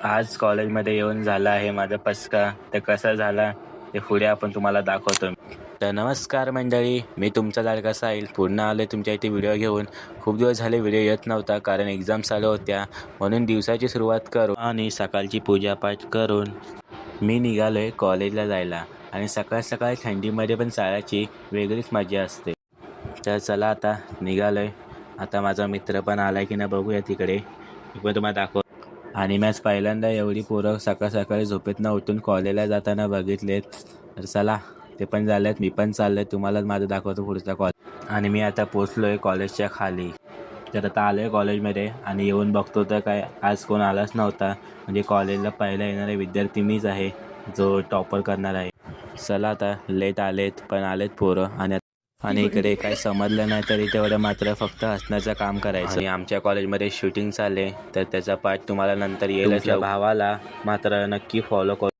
आज कॉलेजमध्ये येऊन झाला आहे माझा पस्का. तर कसा झाला ते पुढे आपण तुम्हाला दाखवतो. तर नमस्कार मंडळी, मी तुमचा लाडका साहिल पुन्हा आलो तुमच्या इथे व्हिडिओ घेऊन. खूप दिवस झाले व्हिडिओ येत नव्हता कारण एक्झाम्स चालू होत्या, म्हणून दिवसाची सुरुवात करून आणि सकाळची पूजापाठ करून मी निघालो आहे कॉलेजला जायला. आणि सकाळ सकाळ थंडीमध्ये पण चालायची वेगळीच मजा असते. तर चला आता निघालो आहे. आता माझा मित्र पण आला आहे की नाही बघूया तिकडे, मी पण तुम्हाला दाखव. आणि मी आज पहिल्यांदा एवढी पोरं सकाळ सकाळी झोपेतनं उठून कॉलेजला जाताना बघितलेत. तर चला ते पण झालेत, मी पण चाललो आहे, तुम्हाला माझं दाखवतो पुढचा कॉलेज. आणि मी आता पोचलो आहे कॉलेजच्या खाली. तर आता आलो आहे कॉलेजमध्ये आणि येऊन बघतो तर काय आज कोण आलाच नव्हता. म्हणजे कॉलेजला पहिला येणारे विद्यार्थी मीच आहे जो टॉपर करणार आहे. चला आता लेट आलेत पण आलेत पोरं. आणि इकडे काय समजलं नाही तरी तेवढं मात्र फक्त हसण्याचं काम करायचं. आणि आमच्या कॉलेजमध्ये शूटिंग चालले तर त्याचा पार्ट तुम्हाला नंतर येईल. भावाला मात्र नक्की फॉलो करू.